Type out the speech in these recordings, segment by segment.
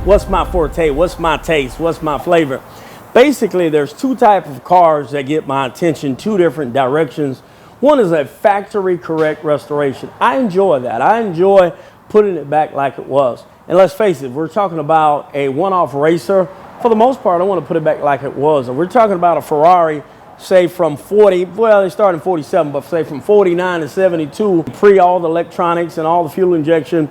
what's my forte, what's my taste, what's my flavor. Basically, there's two types of cars that get my attention, two different directions. One is a factory correct restoration. I enjoy that. I enjoy putting it back like it was. And let's face it, we're talking about a one-off racer. For the most part, I want to put it back like it was. And we're talking about a Ferrari, say from 40, well, they started in 47, but say from 49 to 72, pre all the electronics and all the fuel injection.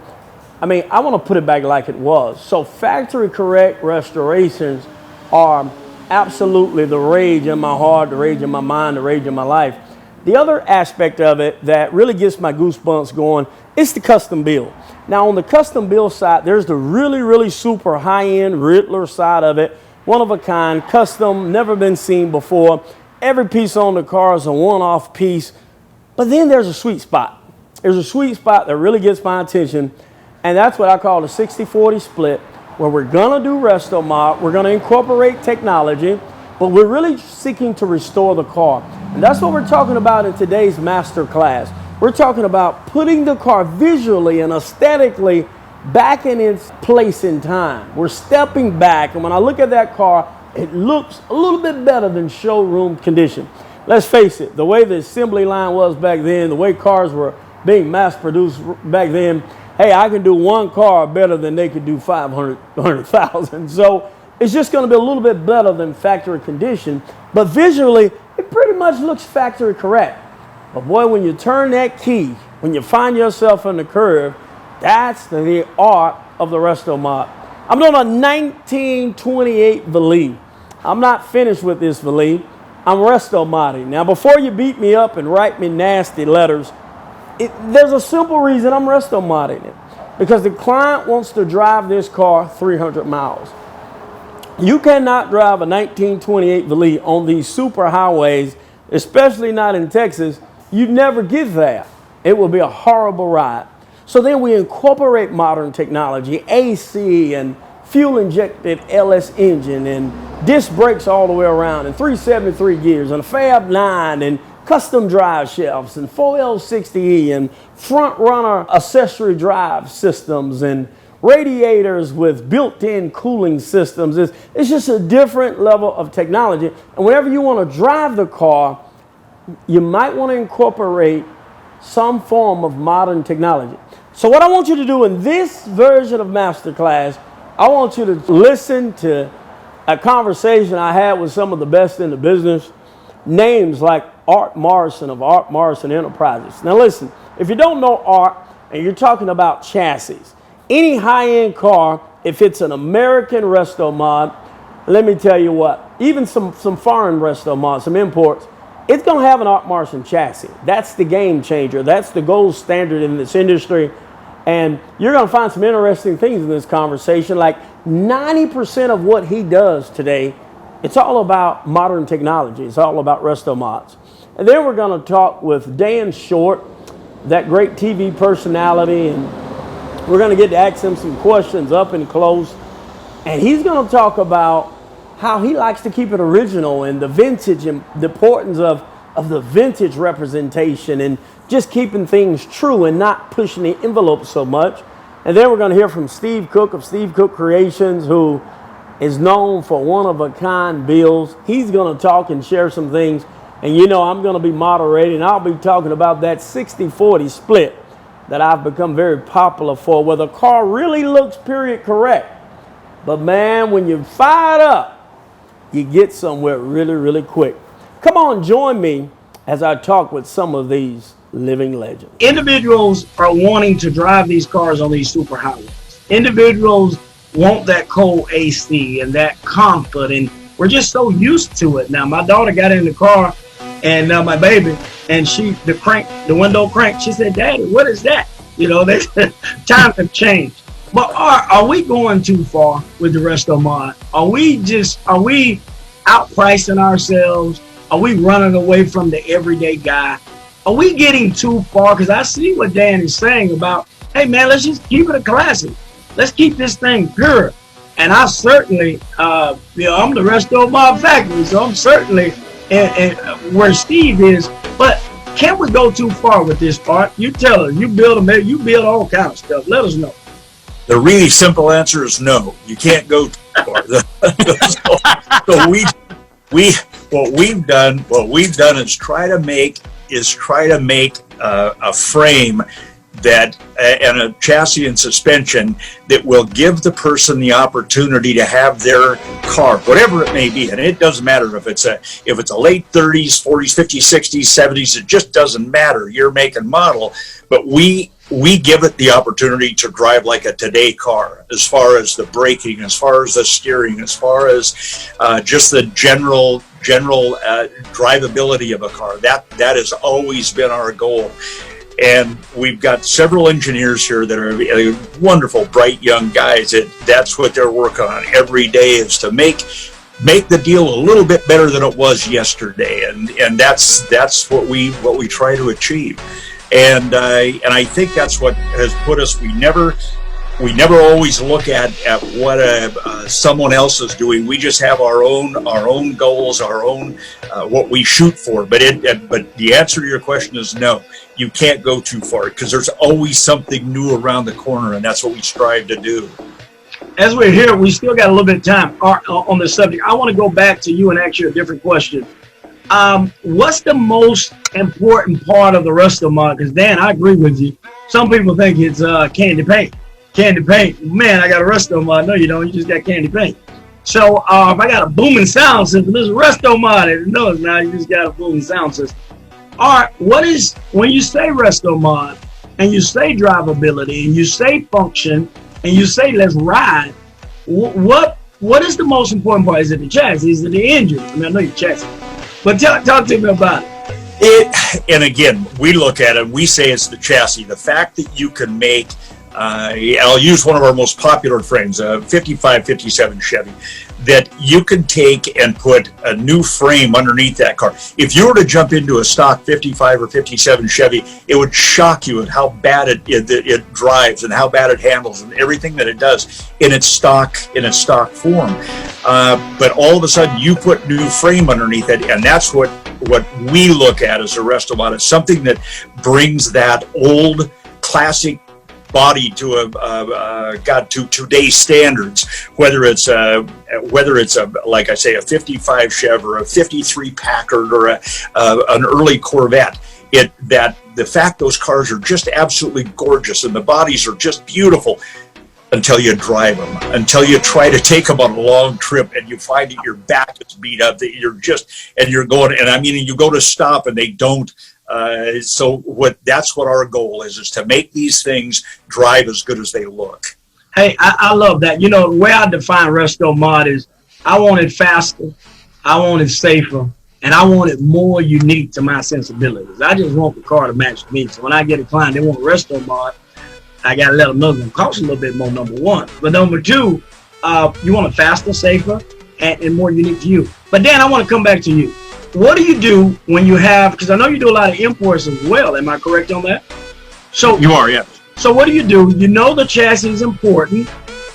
I mean, I want to put it back like it was. So factory correct restorations are absolutely the rage in my heart, the rage in my mind, the rage in my life. The other aspect of it that really gets my goosebumps going is the custom build. Now on the custom build side, there's the really, really super high-end Riddler side of it. One of a kind, custom, never been seen before. Every piece on the car is a one-off piece. But then there's a sweet spot. There's a sweet spot that really gets my attention. And that's what I call the 60-40 split, where we're gonna do resto mod, we're gonna incorporate technology, but we're really seeking to restore the car. And that's what we're talking about in today's master class. We're talking about putting the car visually and aesthetically back in its place in time. We're stepping back, and when I look at that car, it looks a little bit better than showroom condition. Let's face it, the way the assembly line was back then, the way cars were being mass produced back then, hey, I can do one car better than they could do 100,000. So it's just going to be a little bit better than factory condition. But visually, it pretty much looks factory correct. But boy, when you turn that key, when you find yourself in the curve, that's the art of the resto mod. I'm doing a 1928 Velie. I'm not finished with this Velie. I'm resto modding. Now, before you beat me up and write me nasty letters, there's a simple reason I'm resto modding it. Because the client wants to drive this car 300 miles. You cannot drive a 1928 Velie on these super highways, especially not in Texas. You'd never get that. It will be a horrible ride. So then we incorporate modern technology, AC and fuel injected LS engine and disc brakes all the way around and 373 gears and a Fab 9 and custom drive shafts and 4L60E and front runner accessory drive systems and radiators with built-in cooling systems. It's just a different level of technology. And whenever you want to drive the car, you might want to incorporate some form of modern technology. So what I want you to do in this version of Masterclass, I want you to listen to a conversation I had with some of the best in the business, names like Art Morrison of Art Morrison Enterprises. Now listen, if you don't know Art and you're talking about chassis, any high-end car, if it's an American resto mod, let me tell you what, even some foreign resto mods, some imports, it's going to have an Art Morrison chassis. That's the game changer. That's the gold standard in this industry. And you're going to find some interesting things in this conversation. Like 90% of what he does today, it's all about modern technology. It's all about resto mods. And then we're going to talk with Dan Short, that great TV personality, and we're going to get to ask him some questions up and close. And he's going to talk about how he likes to keep it original and the vintage and the importance of the vintage representation and just keeping things true and not pushing the envelope so much. And then we're going to hear from Steve Cook of Steve Cook Creations, who is known for one-of-a-kind builds. He's going to talk and share some things. And you know, I'm going to be moderating. I'll be talking about that 60-40 split that I've become very popular for, where the car really looks period correct. But man, when you fire it up, you get somewhere really, really quick. Come on, join me as I talk with some of these living legends. Individuals are wanting to drive these cars on these super highways. Individuals want that cold AC and that comfort, and we're just so used to it now. My daughter got in the car, and my baby, and the window cranked. She said, "Daddy, what is that?" You know, times have changed. But are we going too far with the resto mod? Are we outpricing ourselves? Are we running away from the everyday guy? Are we getting too far? Because I see what Dan is saying about, hey man, let's just keep it a classic. Let's keep this thing pure. And I certainly, I'm the resto mod factory, so I'm certainly where Steve is. But can we go too far with this part? You tell us. You build all kind of stuff. Let us know. The really simple answer is no. You can't go too far. So what we've done is try to make a frame that and a chassis and suspension that will give the person the opportunity to have their car, whatever it may be, and it doesn't matter if it's a late 30s, 40s, 50s, 60s, 70s. It just doesn't matter your make and model, but we give it the opportunity to drive like a today car, as far as the braking, as far as the steering, as far as just the general drivability of a car. That has always been our goal. And we've got several engineers here that are wonderful, bright young guys. That's what they're working on every day, is to make the deal a little bit better than it was yesterday. And that's what we try to achieve. And I think that's what has put us. We never always look at what someone else is doing. We just have our own goals, our own what we shoot for. But the answer to your question is no. You can't go too far, because there's always something new around the corner, and that's what we strive to do. As we're here, we still got a little bit of time on the subject. I want to go back to you and ask you a different question. What's the most important part of the resto mod? Because Dan, I agree with you. Some people think it's candy paint. Candy paint. Man, I got a resto mod. No, you don't. You just got candy paint. So if I got a booming sound system, this is a resto mod. No, it's not. You just got a booming sound system. All right, when you say resto mod and you say drivability and you say function and you say let's ride, what is the most important part? Is it the chassis? Is it the engine? I mean, I know your chassis, but talk to me about it. And again, we look at it, we say it's the chassis. The fact that you can make, I'll use one of our most popular frames, a 55, 57 Chevy, that you can take and put a new frame underneath that car. If you were to jump into a stock 55 or 57 Chevy, it would shock you at how bad it drives and how bad it handles and everything that it does in its stock form. But all of a sudden, you put new frame underneath it, and that's what we look at as a resto mod. It's something that brings that old classic body to to today's standards, whether it's a like I say, a 55 Chev or a 53 Packard or an early Corvette. The fact those cars are just absolutely gorgeous and the bodies are just beautiful until you drive them, until you try to take them on a long trip and you find that your back is beat up, that you're going, and I mean, you go to stop and they don't. That's what our goal is to make these things drive as good as they look. Hey, I love that. You know, the way I define resto mod is I want it faster, I want it safer, and I want it more unique to my sensibilities. I just want the car to match me. So when I get a client, they want a resto mod, I got to let them know it's going to cost a little bit more, number one. But number two, you want it faster, safer, and more unique to you. But Dan, I want to come back to you. What do you do when you have, because I know you do a lot of imports as well, am I correct on that? So you are, yes. So what do? You know the chassis is important,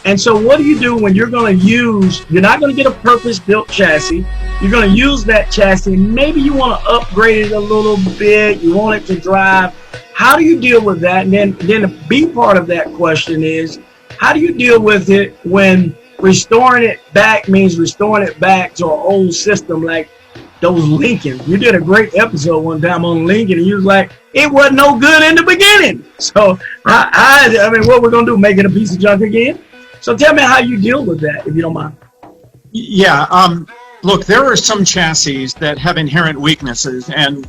and so what do you do when you're going to use, you're not going to get a purpose-built chassis, you're going to use that chassis, maybe you want to upgrade it a little bit, you want it to drive. How do you deal with that? And then the B part of that question is, how do you deal with it when restoring it back means restoring it back to an old system like those Lincoln? You did a great episode one time on Lincoln, and you was like, it wasn't no good in the beginning. So, I mean, what we're going to do, make it a piece of junk again? So tell me how you deal with that, if you don't mind. Yeah, look, there are some chassis that have inherent weaknesses, and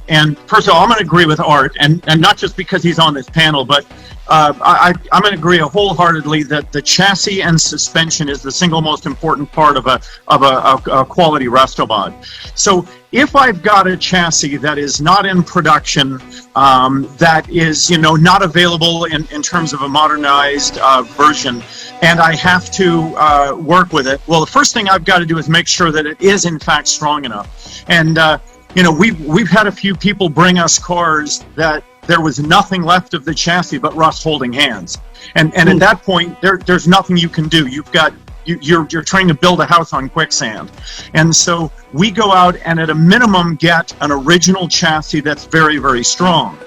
first of all, I'm going to agree with Art, and not just because he's on this panel, but I'm going to agree wholeheartedly that the chassis and suspension is the single most important part of a quality resto mod. So if I've got a chassis that is not in production, that is not available in terms of a modernized version, and I have to work with it, well, the first thing I've got to do is make sure that it is in fact strong enough. And we've had a few people bring us cars that there was nothing left of the chassis but rust holding hands, and at that point there's nothing you can do. You're trying to build a house on quicksand. And so we go out and at a minimum get an original chassis that's very, very strong.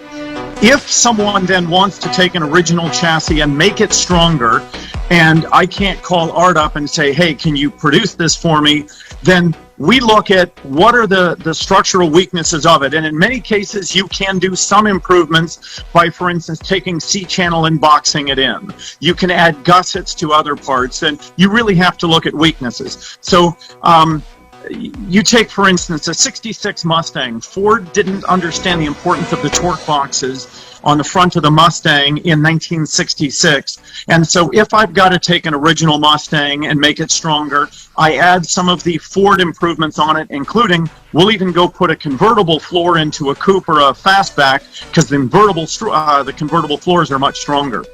if someone then wants to take an original chassis and make it stronger, and I can't call Art up and say, hey, can you produce this for me? Then we look at what are the structural weaknesses of it. And in many cases, you can do some improvements by, for instance, taking C-channel and boxing it in. You can add gussets to other parts, and you really have to look at weaknesses. So you take, for instance, a 66 Mustang. Ford didn't understand the importance of the torque boxes on the front of the Mustang in 1966. And so if I've got to take an original Mustang and make it stronger, I add some of the Ford improvements on it, including we'll even go put a convertible floor into a coupe or a fastback, because the convertible floors are much stronger.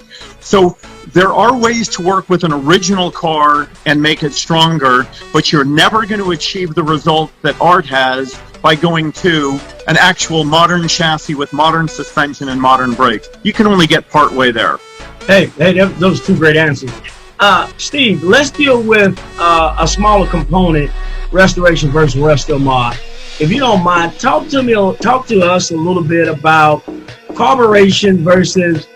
So there are ways to work with an original car and make it stronger, but you're never going to achieve the result that Art has by going to an actual modern chassis with modern suspension and modern brakes. You can only get part way there. Hey, those are two great answers. Steve, let's deal with a smaller component, restoration versus resto mod. If you don't mind, talk to us a little bit about carburation versus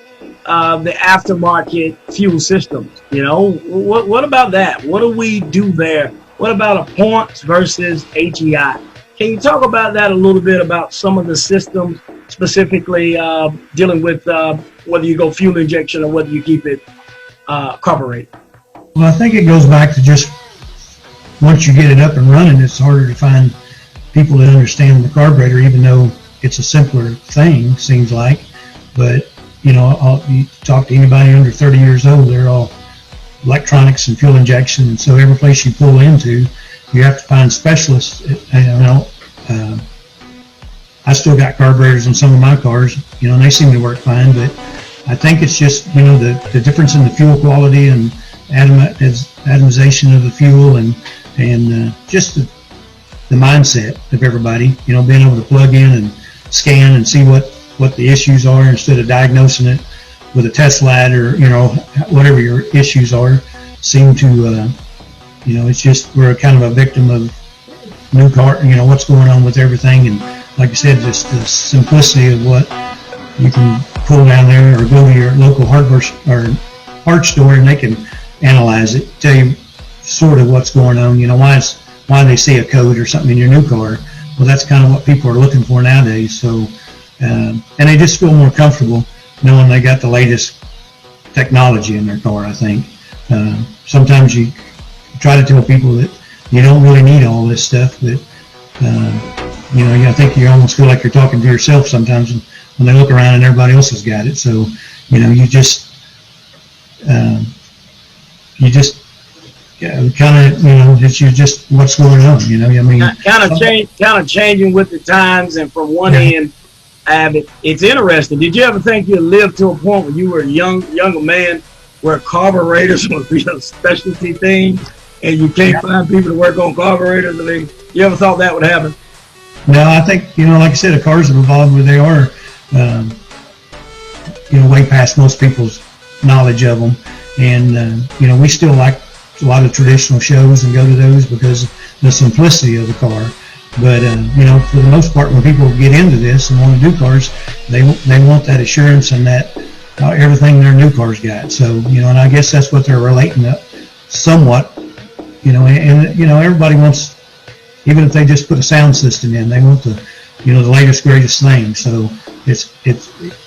the aftermarket fuel systems. You know, what about that? What do we do there? What about a points versus HEI? Can you talk about that a little bit, about some of the systems, specifically dealing with whether you go fuel injection or whether you keep it carbureted? Well, I think it goes back to just once you get it up and running, it's harder to find people that understand the carburetor, even though it's a simpler thing, seems like. But, you know, you talk to anybody under 30 years old, they're all electronics and fuel injection. And so every place you pull into, you have to find specialists. I still got carburetors in some of my cars, you know, and they seem to work fine. But I think it's just, you know, the difference in the fuel quality and atomization of the fuel and just the mindset of everybody, you know, being able to plug in and scan and see what the issues are instead of diagnosing it with a test light or, you know, whatever your issues are, seem to, you know, it's just, we're kind of a victim of new car, you know, what's going on with everything. And like I said, just the simplicity of what you can pull down there or go to your local hardware or parts store and they can analyze it, tell you sort of what's going on, you know, why they see a code or something in your new car. Well, that's kind of what people are looking for nowadays. So, and they just feel more comfortable knowing they got the latest technology in their car, I think. Sometimes you try to tell people that you don't really need all this stuff, but, you know, I think you almost feel like you're talking to yourself sometimes when they look around and everybody else has got it. So, you know, you just kind of, you know, it's just what's going on, you know, I mean. Kind of changing with the times, and from one end, it's interesting. Did you ever think you'd live to a point when you were a younger man where carburetors would be a specialty thing and you can't find people to work on carburetors? I mean, you ever thought that would happen? No, I think, you know, like I said, the cars have evolved where they are, you know, way past most people's knowledge of them. And, you know, we still like a lot of traditional shows and go to those because of the simplicity of the car. But, you know, for the most part, when people get into this and want to do cars, they want that assurance and that everything their new car's got. So, you know, and I guess that's what they're relating to somewhat, you know, and, you know, everybody wants, even if they just put a sound system in, they want the, you know, the latest, greatest thing. So it's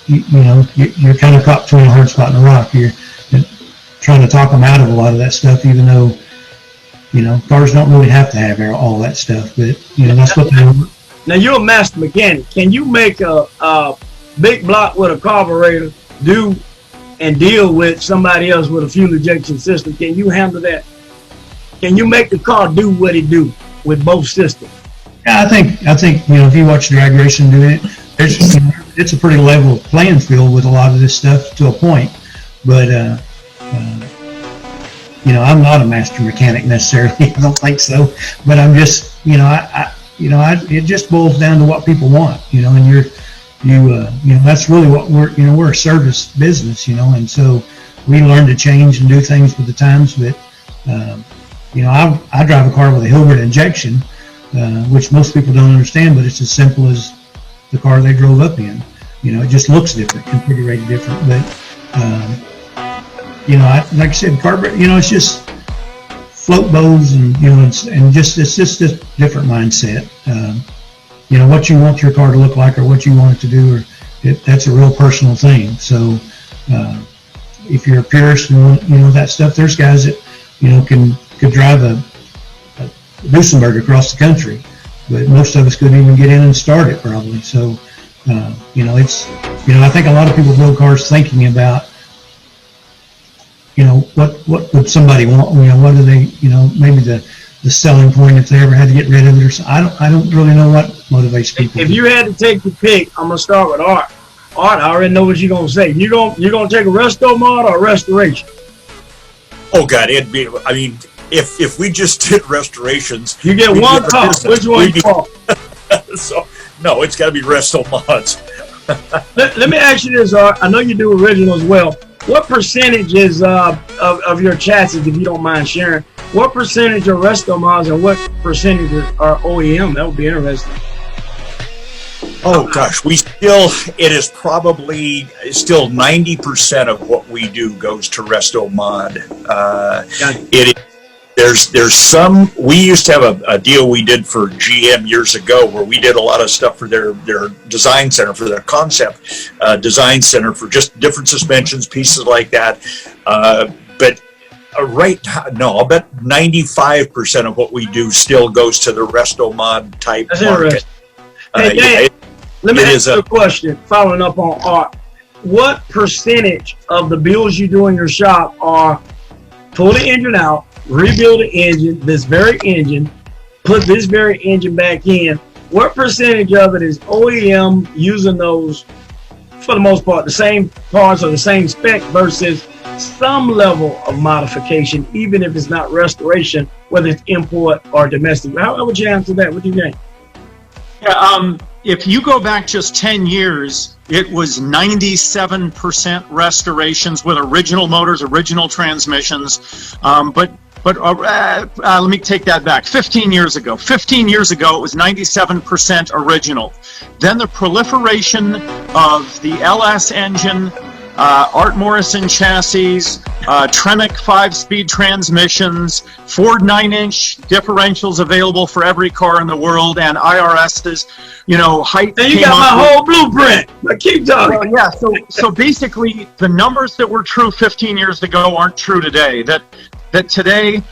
you know, you're kind of caught between a hard spot and a rock. You're trying to talk them out of a lot of that stuff, even though, you know, cars don't really have to have all that stuff, but, you know, that's what they want. Now, you're a master mechanic. Can you make a big block with a carburetor do and deal with somebody else with a fuel injection system? Can you handle that? Can you make the car do what it do with both systems? Yeah, I think, you know, if you watch drag racing do it, you know, it's a pretty level playing field with a lot of this stuff to a point, but, you know, I'm not a master mechanic necessarily. I don't think so. But I'm just, you know, it just boils down to what people want, you know, and you know, that's really what we're a service business, you know, and so we learn to change and do things with the times. But, you know, I drive a car with a Hilbert injection, which most people don't understand, but it's as simple as the car they drove up in. it just looks different, configured different. But like I said, carburetion, it's just float bows, and it's just a different mindset. What you want your car to look like, or what you want it to do, that's a real personal thing. So if you're a purist and that stuff, there's guys that could drive a Duesenberg across the country, but most of us couldn't even get in and start it probably. So I think a lot of people build cars thinking about what would somebody want, what do they, maybe the selling point if they ever had to get rid of it or something. I don't really know what motivates people. If you had to take the pick, I'm gonna start with Art. Art, I already know what you're gonna say. You're gonna take a resto mod or a restoration? Oh God, it'd be. I mean, if we just did restorations, you get one car. Which one you want? So no, it's got to be resto mods. Let me ask you this, Art. I know you do original as well. What percentage is of your chassis, if you don't mind sharing? What percentage are resto mods and what percentage are OEM? That would be interesting. Oh gosh, it is probably still 90% of what we do goes to resto mod. There's some. We used to have a deal we did for GM years ago where we did a lot of stuff for their design center, for their concept design center, for just different suspensions, pieces like that. But right now, no, I'll bet 95% of what we do still goes to the resto mod type market. Hey, Dan, let me ask you a question following up on Art. What percentage of the builds you do in your shop are pull the engine out, rebuild the engine, this very engine, put this very engine back in? What percentage of it is OEM using those, for the most part, the same parts or the same spec versus some level of modification, even if it's not restoration, whether it's import or domestic? How would you answer that? What do you think? Yeah, if you go back just 10 years, it was 97% restorations with original motors, original transmissions. But let me take that back. 15 years ago. 15 years ago, it was 97% original. Then the proliferation of the LS engine, Art Morrison chassis, Tremec 5-speed transmissions, Ford 9-inch differentials available for every car in the world, and IRSs, height. And you got my whole blueprint. But keep talking. Well, yeah. So basically, the numbers that were true 15 years ago aren't true today. That today,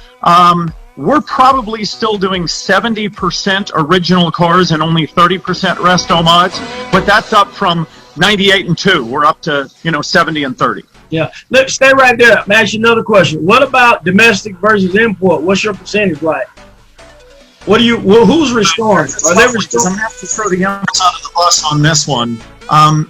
we're probably still doing 70% original cars and only 30% resto mods, but that's up from 98 and 2. We're up to 70 and 30. Yeah. Let's stay right there. Let me ask you another question. What about domestic versus import? What's your percentage like? Who's restoring? Are they restoring? I'm gonna have to throw the youngsters under the bus on this one.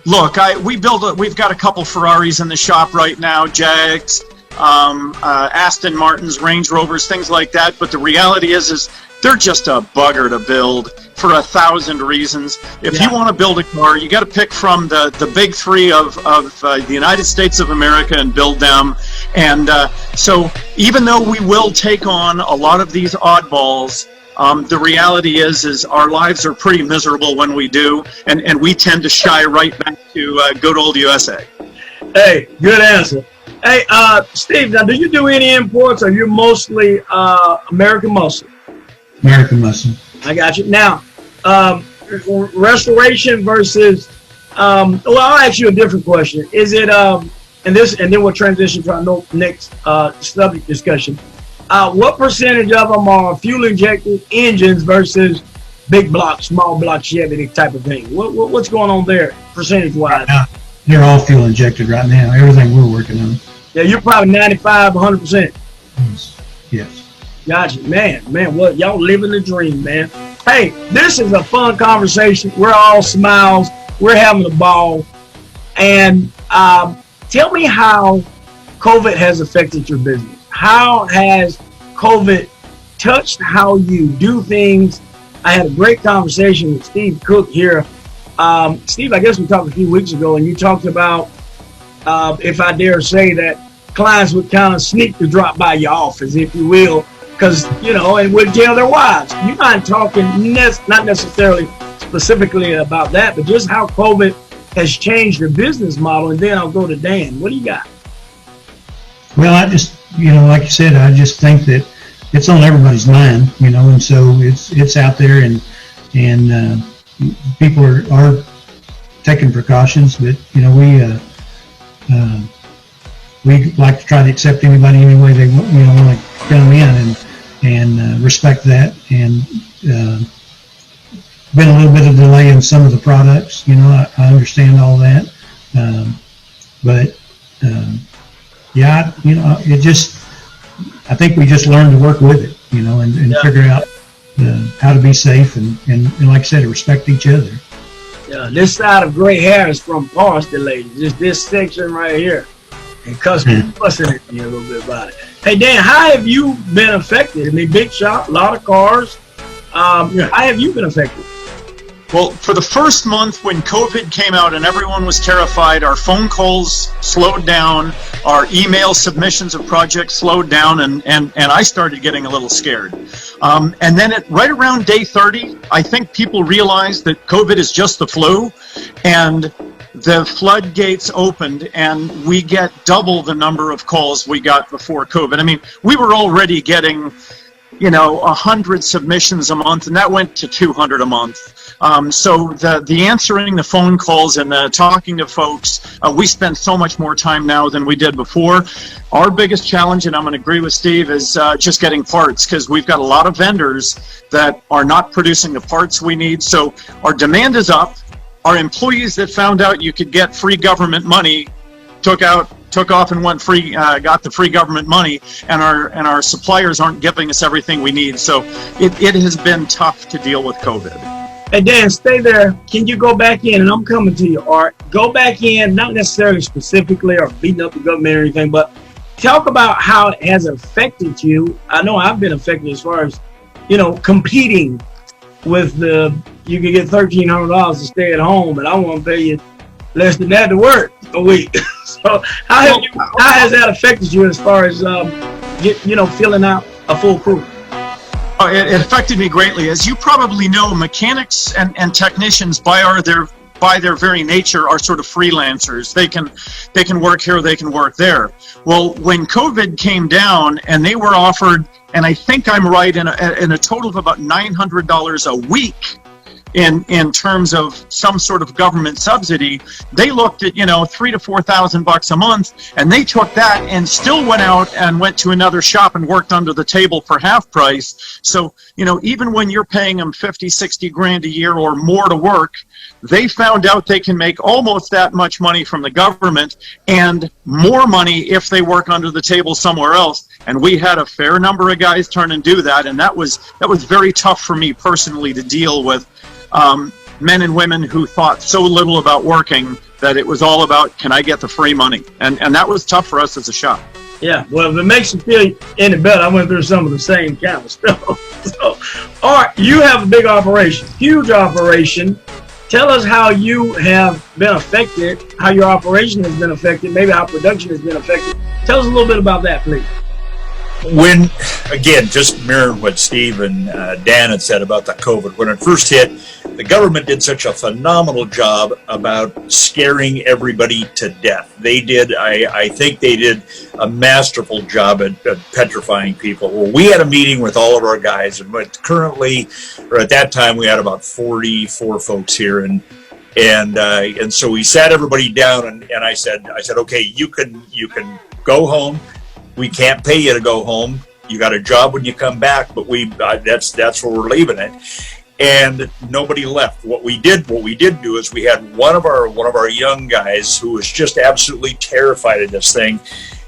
Look, we've got a couple Ferraris in the shop right now, Jags, Aston Martins, Range Rovers, things like that. But the reality is they're just a bugger to build for 1,000 reasons. If you want to build a car, you got to pick from the big three of the United States of America and build them. And so even though we will take on a lot of these oddballs, the reality is our lives are pretty miserable when we do, and we tend to shy right back to good old USA. Hey, good answer. Hey, Steve, now do you do any imports, or you're mostly American muscle? American muscle. I got you. Now, restoration versus, well, I'll ask you a different question. Is it, and then we'll transition to our next subject discussion. What percentage of them are fuel-injected engines versus big block, small block Chevy type of thing? What's going on there, percentage-wise? They're all fuel-injected right now, everything we're working on. Yeah, you're probably 95, 100%. Yes. Gotcha. Man, what y'all living the dream, man. Hey, this is a fun conversation. We're all smiles. We're having a ball. And tell me how COVID has affected your business. How has COVID touched how you do things? I had a great conversation with Steve Cook here. Steve, I guess we talked a few weeks ago, and you talked about, if I dare say, that clients would kind of sneak to drop by your office, if you will, because, and would tell their wives. You're not talking, not necessarily specifically about that, but just how COVID has changed the business model? And then I'll go to Dan. What do you got? Well, I just, like you said, I just think that it's on everybody's mind, and so it's out there, and people are taking precautions, but we like to try to accept anybody any way they want to come in, and respect that, and been a little bit of delay in some of the products. I understand all that, but yeah, it just, I think we just learn to work with it, and figure out how to be safe, and like I said, to respect each other. Yeah, this side of gray hair is from Forrester, ladies. Just this section right here. And customer fussing at me a little bit about it. Hey, Dan, how have you been affected? I mean, big shop, a lot of cars. How have you been affected? Well, for the first month when COVID came out and everyone was terrified, our phone calls slowed down, our email submissions of projects slowed down, and I started getting a little scared. And then right around day 30, I think people realized that COVID is just the flu, and the floodgates opened, and we get double the number of calls we got before COVID. I mean, we were already getting 100 submissions a month, and that went to 200 a month. So the answering the phone calls and the talking to folks, we spend so much more time now than we did before. Our biggest challenge, and I'm going to agree with Steve, is just getting parts, because we've got a lot of vendors that are not producing the parts we need. So our demand is up. Our employees that found out you could get free government money took off and went free, got the free government money, and our suppliers aren't giving us everything we need. So it has been tough to deal with COVID. Hey, Dan, stay there. Can you go back in? And I'm coming to you, Art. Go back in, not necessarily specifically or beating up the government or anything, but talk about how it has affected you. I know I've been affected as far as, competing with you can get $1,300 to stay at home, and I want to pay you less than that to work a week. So how has that affected you as far as filling out a full crew? It affected me greatly. As you probably know, mechanics and technicians by their very nature are sort of freelancers. They can work here, they can work there. Well, when COVID came down and they were offered, and I think I'm right, in a total of about $900 a week in terms of some sort of government subsidy, they looked at $3,000 to $4,000 a month, and they took that and still went out and went to another shop and worked under the table for half price. So even when you're paying them 50, 60 grand a year or more to work, they found out they can make almost that much money from the government and more money if they work under the table somewhere else. And we had a fair number of guys turn and do that, and that was very tough for me personally to deal with. Men and women who thought so little about working that it was all about, can I get the free money? And that was tough for us as a shop. Yeah, well, if it makes you feel any better, I went through some of the same kind of stuff. So, all right, you have a big operation, huge operation. Tell us how you have been affected, how your operation has been affected, maybe how production has been affected. Tell us a little bit about that, please. When, again, just mirroring what Steve and Dan had said about the COVID, when it first hit, the government did such a phenomenal job about scaring everybody to death. They did, I think they did a masterful job at petrifying people. Well, we had a meeting with all of our guys, and currently, or at that time, we had about 44 folks here, and so we sat everybody down, and I said, okay, you can go home. We can't pay you to go home. You got a job when you come back, but that's where we're leaving it. And nobody left. What we did do is we had one of our young guys who was just absolutely terrified of this thing.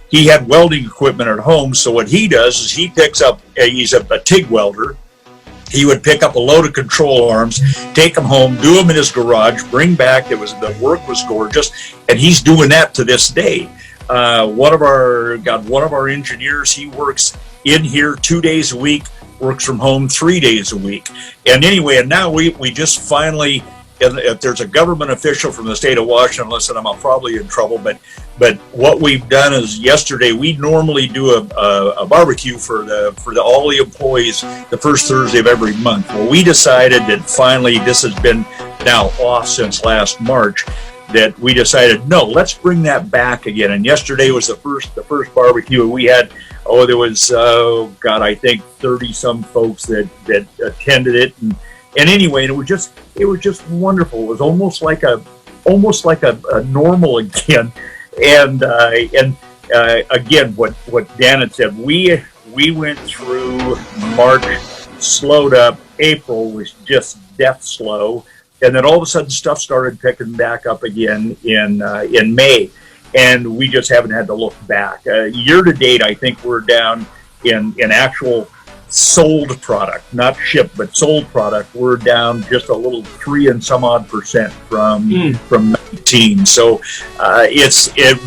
He had welding equipment at home, so what he does is he picks up. He's a TIG welder. He would pick up a load of control arms, take them home, do them in his garage, bring back. The work was gorgeous, and he's doing that to this day. One of our engineers, he works in here 2 days a week, works from home 3 days a week. And anyway, and now we just finally, if there's a government official from the state of Washington, listen, I'm probably in trouble, but what we've done is yesterday, we normally do a barbecue for all the employees the first Thursday of every month. Well, we decided that finally, this has been now off since last March, that we decided, no, let's bring that back again. And yesterday was the first barbecue we had. Oh, there was I think 30 some folks that attended it, and anyway, it was just wonderful. It was almost like a normal again. And again, what Dan had said, we went through March, slowed up. April was just death slow, and then all of a sudden stuff started picking back up again in May, and we just haven't had to look back. Year to date, I think we're down in actual sold product, not shipped, but sold product. We're down just a little 3 and some odd % from 19. So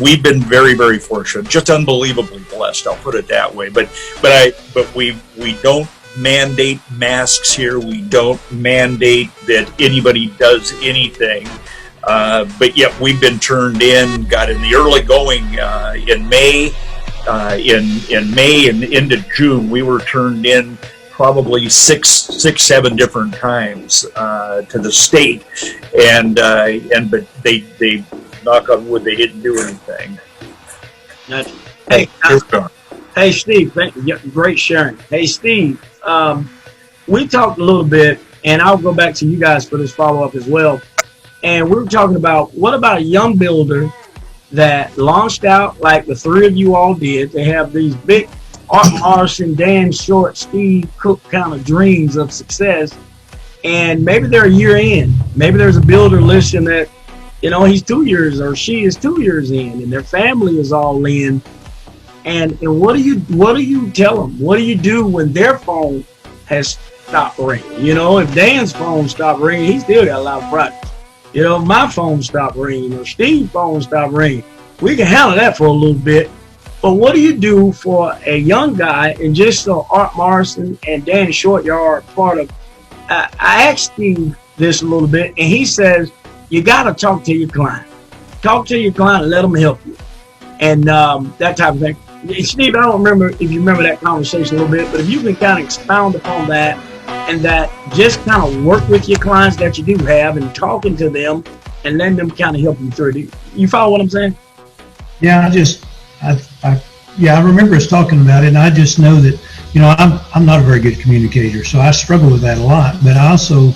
we've been very, very fortunate, just unbelievably blessed. I'll put it that way. But we don't mandate masks here. We don't mandate that anybody does anything. But yet we've been turned in, got in the early going in May. In May and into June, we were turned in probably six, 7 different times to the state, but they knock on wood, they didn't do anything. Hey, Steve, thank you. Great sharing. Hey, Steve, we talked a little bit, and I'll go back to you guys for this follow-up as well. And we were talking about, what about a young builder that launched out like the 3 of you all did? They have these big Art Morrison, Dan Short, Steve Cook kind of dreams of success, and maybe they're a year in. Maybe there's a builder listening that, he's 2 years or she is 2 years in, and their family is all in. And what do you tell them? What do you do when their phone has stopped ringing? If Dan's phone stopped ringing, he still got a lot of projects. My phone stopped ringing or Steve's phone stopped ringing. We can handle that for a little bit. But what do you do for a young guy? And just so Art Morrison and Dan Short, you are part of, I asked Steve this a little bit, and he says, you got to talk to your client. Talk to your client and let them help you. And that type of thing. Steve, I don't remember if you remember that conversation a little bit, but if you can kind of expound upon that, and that just kind of work with your clients that you do have and talking to them and letting them kind of help you through it. You follow what I'm saying? Yeah, I remember us talking about it, and I just know that, I'm not a very good communicator, so I struggle with that a lot. But I also,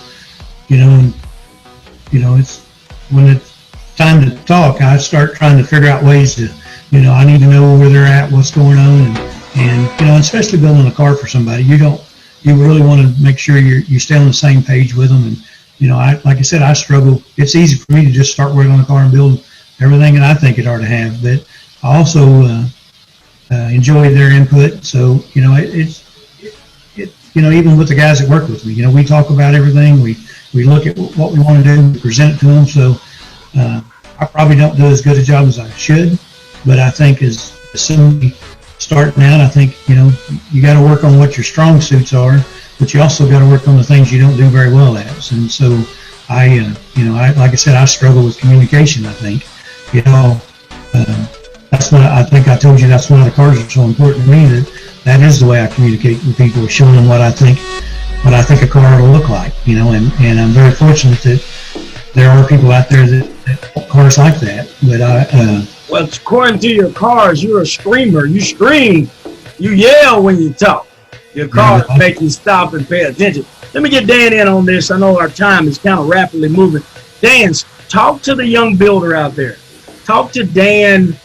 it's when it's time to talk, I start trying to figure out ways to, I need to know where they're at, what's going on, and especially building a car for somebody, you really want to make sure you stay on the same page with them. And, like I said, I struggle. It's easy for me to just start working on the car and build everything that I think it ought to have. But I also enjoy their input. So, even with the guys that work with me, we talk about everything. We look at what we want to do, we present it to them. So I probably don't do as good a job as I should. But I think as soon as we starting out, I think, you got to work on what your strong suits are, but you also got to work on the things you don't do very well at. And so like I said, I struggle with communication, I think. That's what I think I told you, that's why the cars are so important to me, that is the way I communicate with people, showing them what I think a car will look like, and I'm very fortunate that there are people out there that want cars like that. But well, according to your cars, you're a screamer. You scream. You yell when you talk. Your cars make you stop and pay attention. Let me get Dan in on this. I know our time is kind of rapidly moving. Dan, talk to the young builder out there. Talk to Dan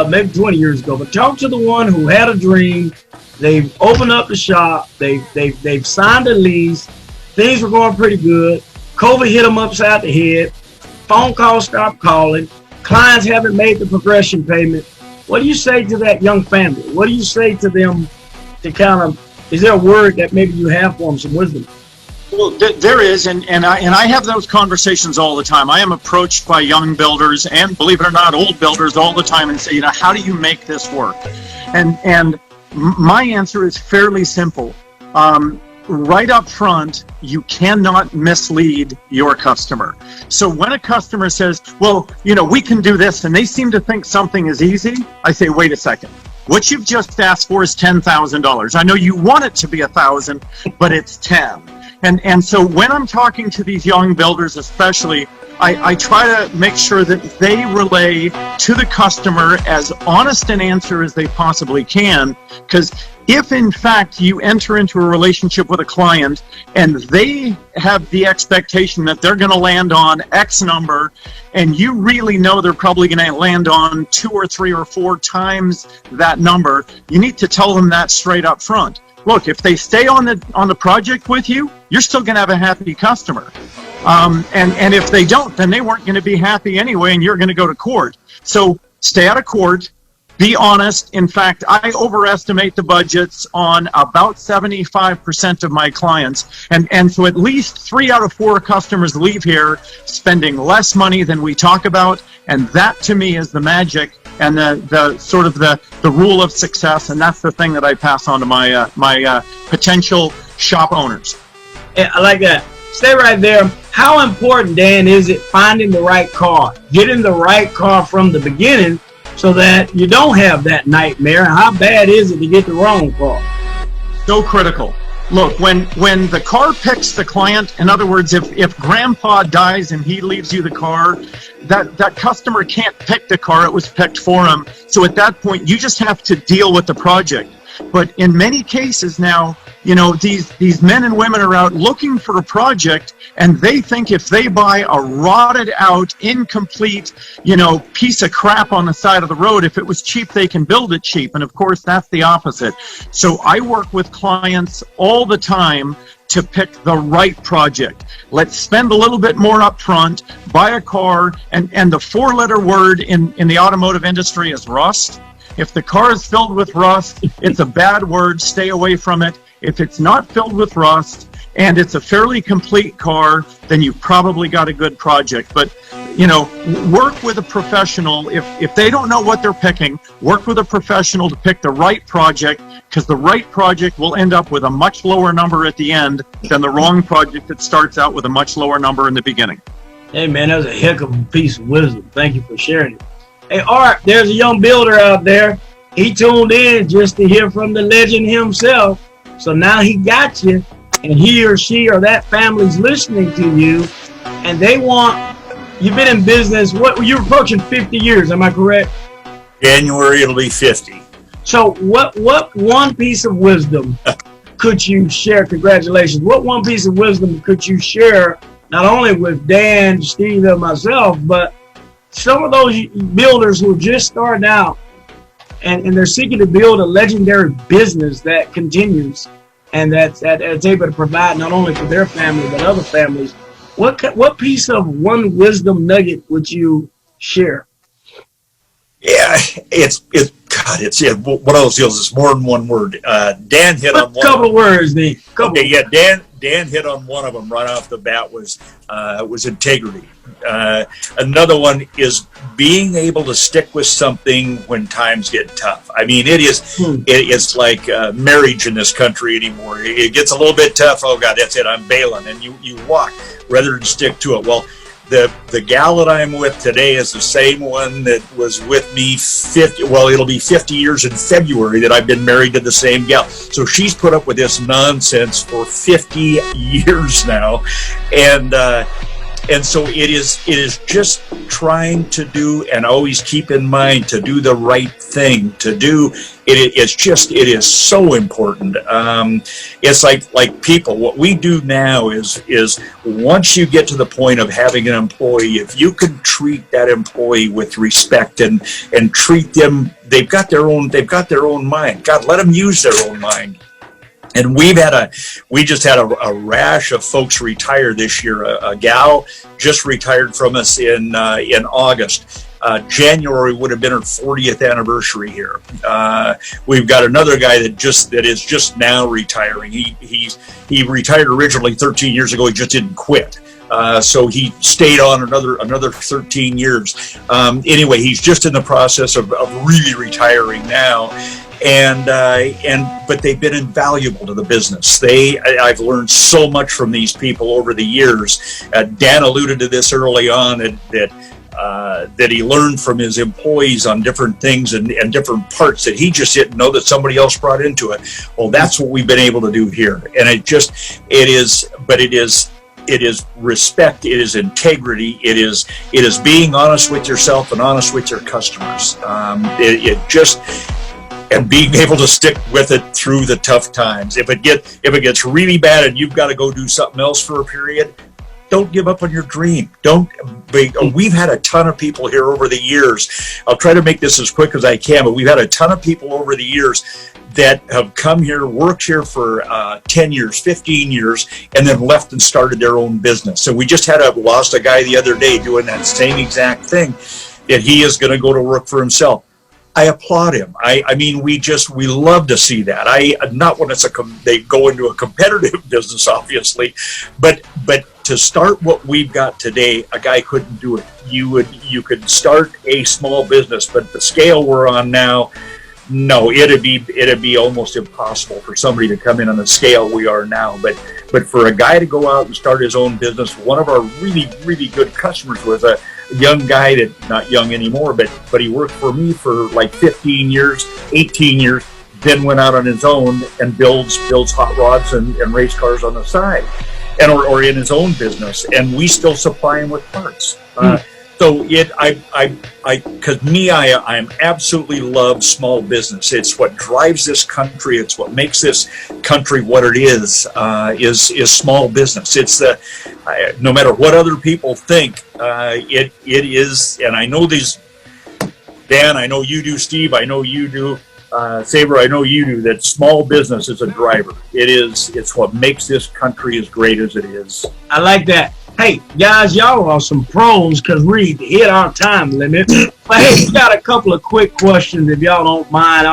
maybe 20 years ago, but talk to the one who had a dream. They've opened up the shop. They've signed a lease. Things were going pretty good. COVID hit them upside the head. Phone calls stopped calling. Clients haven't made the progression payment. What do you say to that young family? What do you say to them to kind of, is there a word that maybe you have for them, some wisdom? Well, there is, and I have those conversations all the time. I am approached by young builders and, believe it or not, old builders all the time and say, how do you make this work? And my answer is fairly simple. Right up front, you cannot mislead your customer. So when a customer says, well, we can do this, and they seem to think something is easy, I say, wait a second. What you've just asked for is $10,000. I know you want it to be $1,000, but it's 10. And so when I'm talking to these young builders especially, I try to make sure that they relay to the customer as honest an answer as they possibly can, because if in fact you enter into a relationship with a client and they have the expectation that they're going to land on X number, and you really know they're probably going to land on 2 or 3 or 4 times that number, you need to tell them that straight up front. Look, if they stay on the project with you, you're still going to have a happy customer. And if they don't, then they weren't going to be happy anyway, and you're going to go to court. So stay out of court. Be honest. In fact, I overestimate the budgets on about 75% of my clients. And so at least 3 out of 4 customers leave here spending less money than we talk about. And that to me is the magic and the sort of the rule of success. And that's the thing that I pass on to my potential shop owners. Yeah, I like that. Stay right there. How important, Dan, is it finding the right car? Getting the right car from the beginning so that you don't have that nightmare. How bad is it to get the wrong car? So critical. Look, when the car picks the client, in other words, if grandpa dies and he leaves you the car, that customer can't pick the car, it was picked for him. So at that point, you just have to deal with the project. But in many cases now, you know, these men and women are out looking for a project, and they think if they buy a rotted out, incomplete, you know, piece of crap on the side of the road, if it was cheap, they can build it cheap. And of course, that's the opposite. So I work with clients all the time to pick the right project. Let's spend a little bit more up front, buy a car, and the 4-letter word in the automotive industry is rust. If the car is filled with rust, it's a bad word. Stay away from it. If it's not filled with rust and it's a fairly complete car, then you've probably got a good project. But, you know, work with a professional. If they don't know what they're picking, work with a professional to pick the right project, because the right project will end up with a much lower number at the end than the wrong project that starts out with a much lower number in the beginning. Hey, man, that was a heck of a piece of wisdom. Thank you for sharing it. Hey, Art, there's a young builder out there. He tuned in just to hear from the legend himself. So now he got you, and he or she or that family's listening to you, and they want, you've been in business, you're approaching 50 years, am I correct? January, it'll be 50. So what one piece of wisdom could you share? Congratulations. What one piece of wisdom could you share, not only with Dan, Steve, and myself, but some of those builders who are just starting out and they're seeking to build a legendary business that continues and that's able to provide not only for their family but other families? What piece of one wisdom nugget would you share? Yeah, it's one of those deals. It's more than one word. Dan hit on one. A couple of words, Dan. Okay, yeah, Dan hit on one of them right off the bat. Was integrity. Another one is being able to stick with something when times get tough. I mean, it's like marriage in this country anymore. It gets a little bit tough. Oh God, that's it. I'm bailing, and you walk rather than stick to it. Well, the gal that I'm with today is the same one that was with me it'll be 50 years in February that I've been married to the same gal. So she's put up with this nonsense for 50 years now. And so it is just trying to do, and always keep in mind to do the right thing. To do it is so important. It's like people. What we do now is once you get to the point of having an employee, if you can treat that employee with respect and treat them, they've got their own mind. God, let them use their own mind. And we just had a rash of folks retire this year. A gal just retired from us in August. January would have been her 40th anniversary here. We've got another guy that is just now retiring. He retired originally 13 years ago. He just didn't quit. So he stayed on another 13 years. Anyway, he's just in the process of really retiring now. but they've been invaluable to the business. I've learned so much from these people over the years. Dan alluded to this early on, that he learned from his employees on different things and different parts that he just didn't know that somebody else brought into it. Well, that's what we've been able to do here. And it is respect, it is integrity, it is being honest with yourself and honest with your customers. And being able to stick with it through the tough times. If it gets really bad and you've got to go do something else for a period, don't give up on your dream. We've had a ton of people here over the years. I'll try to make this as quick as I can, but we've had a ton of people over the years that have come here, worked here for 10 years, 15 years, and then left and started their own business. So we just lost a guy the other day doing that same exact thing, that he is going to go to work for himself. I applaud him. I mean, we love to see that. Not when they go into a competitive business, obviously, but to start what we've got today, a guy couldn't do it. You could start a small business, but the scale we're on now, no, it'd be almost impossible for somebody to come in on the scale we are now. But for a guy to go out and start his own business, one of our really, really good customers was a young guy that, not young anymore, but he worked for me for like 15 years, 18 years, then went out on his own and builds hot rods and race cars on the side, or in his own business, and we still supply him with parts. So I absolutely love small business. It's what drives this country. It's what makes this country what it is small business. It's no matter what other people think, it is, and I know these, Dan, I know you do, Steve, I know you do, Sabra, I know you do, that small business is a driver. It's what makes this country as great as it is. I like that. Hey, guys, y'all are some pros because we hit our time limit. But hey, we got a couple of quick questions if y'all don't mind.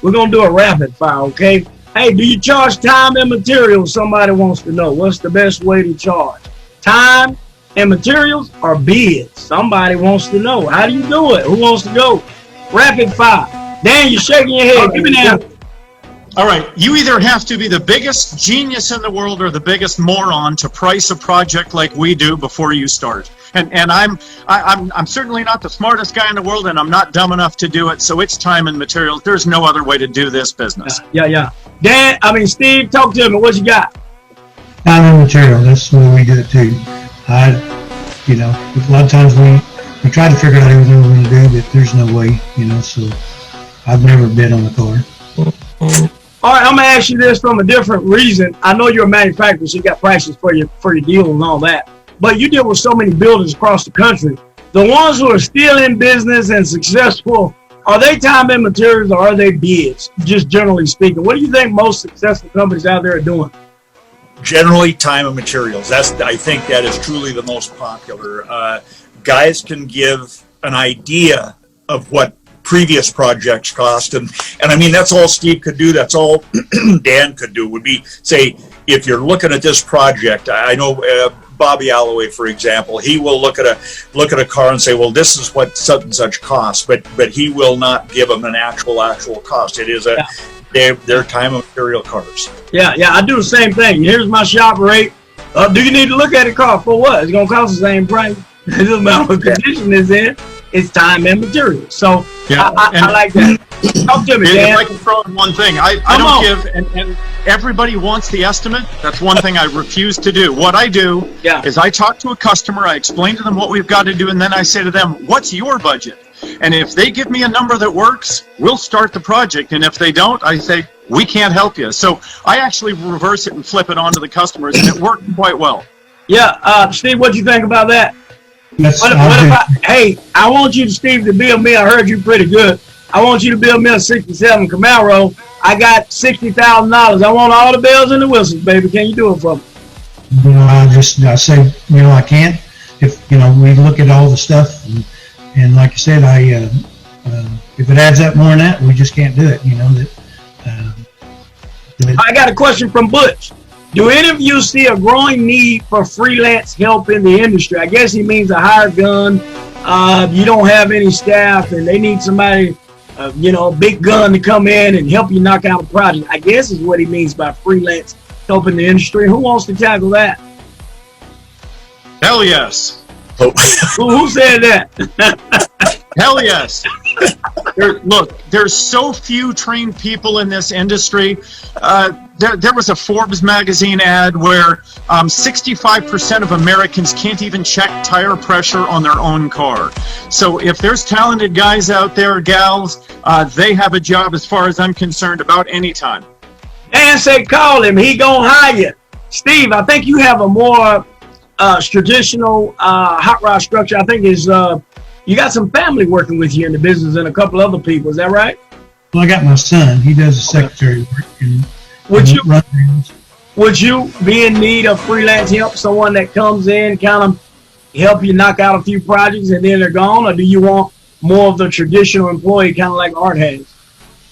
We're going to do a rapid fire, okay? Hey, do you charge time and materials? Somebody wants to know. What's the best way to charge? Time and materials or bids? Somebody wants to know. How do you do it? Who wants to go? Rapid fire. Dan, you're shaking your head. Give me that. All right, you either have to be the biggest genius in the world or the biggest moron to price a project like we do before you start. And I'm certainly not the smartest guy in the world, and I'm not dumb enough to do it. So it's time and materials. There's no other way to do this business. Yeah. Steve, talk to me. What you got? Time and material. That's the way we do it too. A lot of times we try to figure out everything we're going to do, but there's no way. So I've never bid on the car. All right, I'm gonna ask you this from a different reason. I know you're a manufacturer, so you got prices for your deal and all that. But you deal with so many builders across the country. The ones who are still in business and successful, are they time and materials or are they bids? Just generally speaking, what do you think most successful companies out there are doing? Generally, time and materials. I think that is truly the most popular. Guys can give an idea of what previous projects cost, and I mean, that's all Steve could do, that's all Dan could do, would be say, if you're looking at this project, I know Bobby Alloway, for example, he will look at a car and say, well, this is what such and such costs, but he will not give them an actual cost. It is their time and material cars. Yeah, I do the same thing. Here's my shop rate. Do you need to look at a car for what? It's gonna cost the same price. It doesn't matter what condition it's in. It's time and material. So I like that. Talk to me, Dan. If I can throw in one thing, I don't give, and everybody wants the estimate. That's one thing I refuse to do. What I do is I talk to a customer, I explain to them what we've got to do, and then I say to them, what's your budget? And if they give me a number that works, we'll start the project. And if they don't, I say, we can't help you. So I actually reverse it and flip it onto the customers, and it worked quite well. Yeah, Steve, what do you think about that? I want you, Steve, to build me. I heard you pretty good. I want you to build me a 67 Camaro. I got $60,000. I want all the bells and the whistles, baby. Can you do it for me? I say, I can't. If, we look at all the stuff, and like I said, if it adds up more than that, we just can't do it, I got a question from Butch. Do any of you see a growing need for freelance help in the industry? I guess he means a hired gun. You don't have any staff and they need somebody a big gun to come in and help you knock out a project. I guess is what he means by freelance helping the industry. Who wants to tackle that? Hell yes. Who said that? Hell yes. There's so few trained people in this industry. There was a Forbes magazine ad where 65% of Americans can't even check tire pressure on their own car. So if there's talented guys out there, gals, they have a job as far as I'm concerned about any time. Dan said call him. He gonna hire you. Steve, I think you have a more traditional hot rod structure. I think is you got some family working with you in the business and a couple other people. Is that right? Well, I got my son. He does the secretary work. And would you be in need of freelance help? Someone that comes in, kind of help you knock out a few projects and then they're gone? Or do you want more of the traditional employee, kind of like Art has?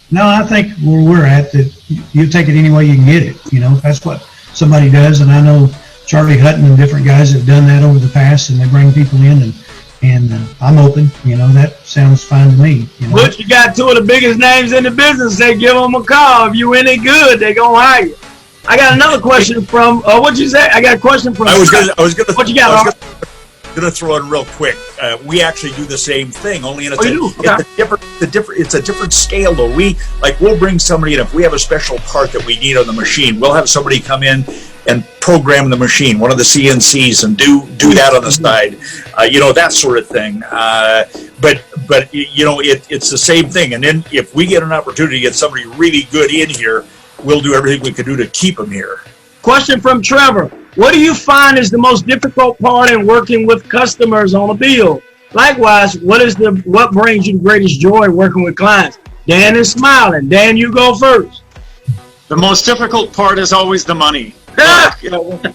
No, I think where we're at, that you take it any way you can get it. That's what somebody does. And I know Charlie Hutton and different guys have done that over the past, and they bring people in, and I'm open. That sounds fine to me. But you got two of the biggest names in the business. They give them a call. If you any good, they gonna hire you. I got another question from. What'd you say? I got a question from. I was gonna. What you got? Gonna throw in real quick. We actually do the same thing, only in it's a different scale though. We'll bring somebody in if we have a special part that we need on the machine. We'll have somebody come in and program the machine, one of the CNCs, and do that on the side, that sort of thing. But it's the same thing. And then if we get an opportunity to get somebody really good in here, we'll do everything we can do to keep them here. Question from Trevor. What do you find is the most difficult part in working with customers on a bill? Likewise, what brings you the greatest joy working with clients? Dan is smiling. Dan, you go first. The most difficult part is always the money. Look,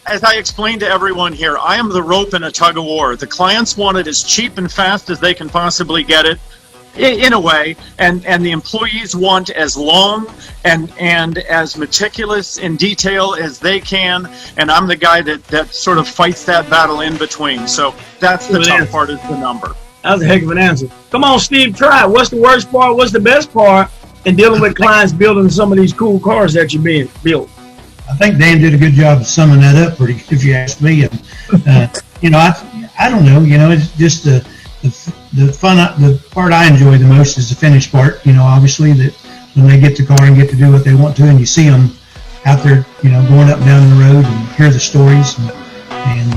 as I explained to everyone here, I am the rope in a tug of war. The clients want it as cheap and fast as they can possibly get it, in a way, and the employees want as long and as meticulous in detail as they can, and I'm the guy that sort of fights that battle in between. So that's the tough part, is the number. That was a heck of an answer. Come on, Steve, try it. What's the worst part? What's the best part in dealing with clients building some of these cool cars that you're being built? I think Dan did a good job of summing that up, pretty, if you ask me. And I don't know. It's just the fun. The part I enjoy the most is the finished part. Obviously that when they get the car and get to do what they want to, and you see them out there, going up and down the road and hear the stories, and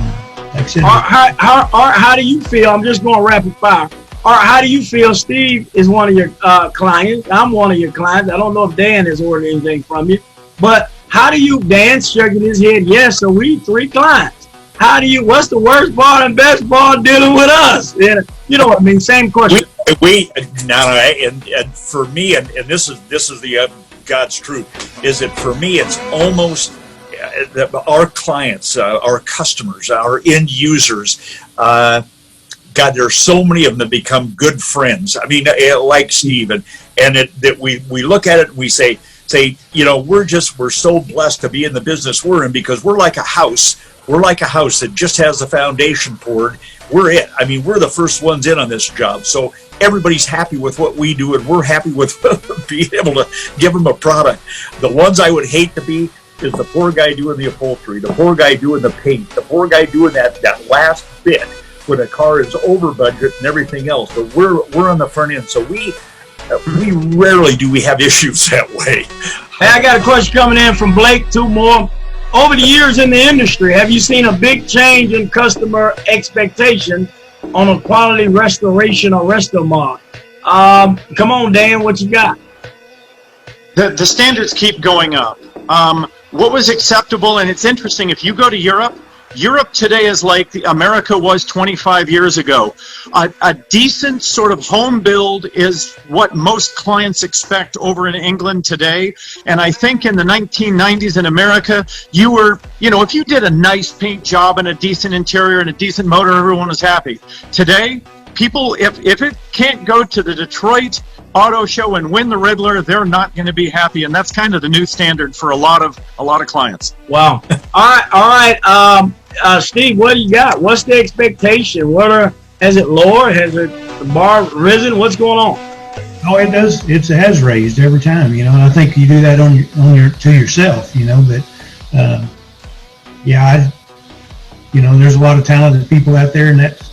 like I said. How do you feel? I'm just going rapid fire. How do you feel? Steve is one of your clients. I'm one of your clients. I don't know if Dan has ordered anything from you, but how do you, Dan's shaking his head, yes, so we 3 clients. What's the worst part and best part dealing with us? You know what I mean? Same question. And for me, and this is the God's truth, is that for me, it's almost our clients, our customers, our end users, God, there's so many of them that become good friends. I mean, like Steve, that we look at it and we say, we're so blessed to be in the business we're in, because we're like a house. We're like a house that just has the foundation poured. We're it. I mean, we're the first ones in on this job. So everybody's happy with what we do, and we're happy with being able to give them a product. The ones I would hate to be is the poor guy doing the upholstery, the poor guy doing the paint, the poor guy doing that last bit when a car is over budget and everything else. But we're on the front end. So we rarely do we have issues that way. Hey, I got a question coming in from Blake, 2 more. Over the years in the industry, have you seen a big change in customer expectation on a quality restoration or resto mod? Come on, Dan, what you got? The standards keep going up. What was acceptable, and it's interesting, if you go to Europe today is like America was 25 years ago. A decent sort of home build is what most clients expect over in England today. And I think in the 1990s in America, you were, if you did a nice paint job and a decent interior and a decent motor, everyone was happy. Today, people, if it can't go to the Detroit Auto Show and win the Riddler, they're not going to be happy, and that's kind of the new standard for a lot of clients. Wow. All right. Steve, what do you got? What's the expectation? Has it lowered? Has the bar risen? What's going on? Oh, it does. It has raised every time, and I think you do that to yourself, but, yeah, there's a lot of talented people out there, and that's,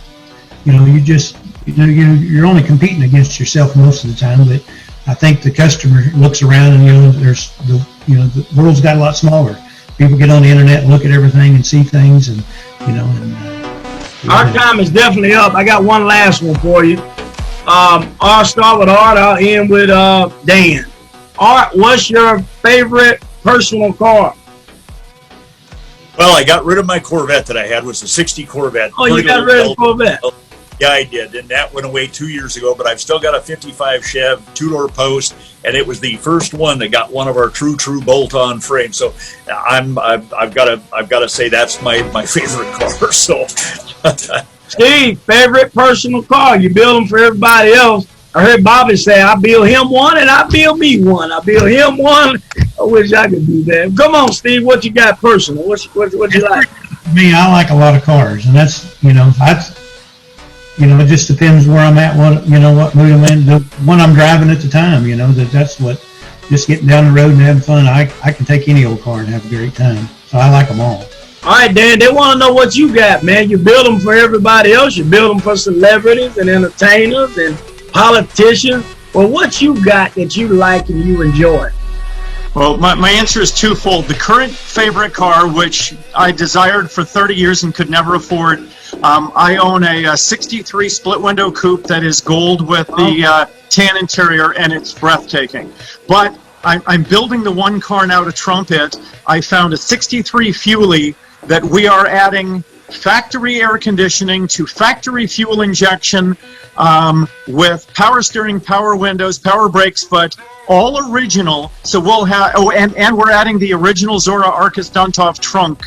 you're only competing against yourself most of the time, but I think the customer looks around and, the world's got a lot smaller. People get on the internet and look at everything and see things and. Our time is definitely up. I got one last one for you. I'll start with Art. I'll end with Dan. Art, what's your favorite personal car? Well, I got rid of my Corvette that I had. It was a 60 Corvette. Oh, you got rid of the Corvette? Yeah, I did, and that went away 2 years ago. But I've still got a '55 Chev 2-door post, and it was the first one that got one of our true bolt-on frames. So I've got to say that's my favorite car. So, Steve, favorite personal car? You build them for everybody else. I heard Bobby say, "I build him one, and I build me one. I build him one." I wish I could do that. Come on, Steve, what you got personal? What you like? Me, I like a lot of cars, and that's it just depends where I'm at, what mood I'm in, the one I'm driving at the time, that's what, just getting down the road and having fun. I can take any old car and have a great time. So I like them all. All right, Dan, they want to know what you got, man. You build them for everybody else. You build them for celebrities and entertainers and politicians. Well, what you got that you like and you enjoy? Well, my answer is twofold. The current favorite car, which I desired for 30 years and could never afford, I own a 63 split window coupe that is gold with the tan interior, and it's breathtaking. But I'm building the one car now to trump it. I found a 63 Fuelie that we are adding factory air conditioning to factory fuel injection with power steering, power windows, power brakes, but all original. So we'll have, and we're adding the original Zora Arcus Duntov trunk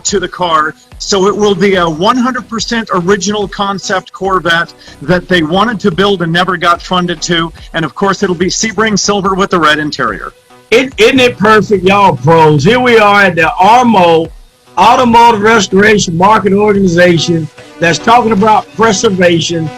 to the car. So it will be a 100% original concept Corvette that they wanted to build and never got funded to. And of course, it'll be Sebring silver with the red interior. Isn't it perfect, y'all pros? Here we are at the ARMO, Automotive Restoration Market Organization, that's talking about preservation,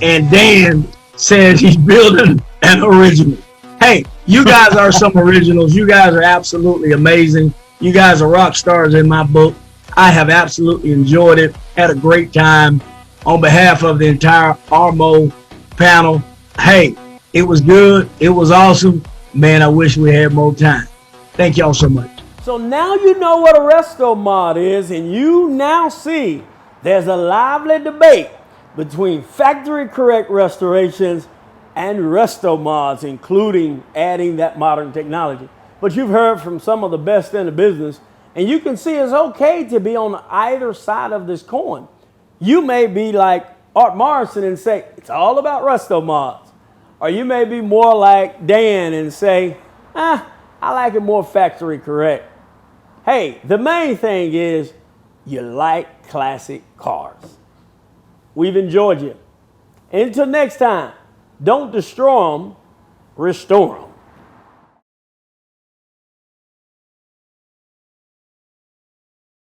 and Dan says he's building an original. Hey, you guys are some originals. You guys are absolutely amazing. You guys are rock stars in my book. I have absolutely enjoyed it. Had a great time. On behalf of the entire ARMO panel, hey, it was good. It was awesome. Man, I wish we had more time. Thank y'all so much. So now you know what a resto mod is, and you now see there's a lively debate between factory correct restorations and resto mods, including adding that modern technology. But you've heard from some of the best in the business, and you can see it's okay to be on either side of this coin. You may be like Art Morrison and say, it's all about resto mods. Or you may be more like Dan and say, I like it more factory correct. Hey, the main thing is you like classic cars. We've enjoyed you. Until next time, don't destroy them, restore them.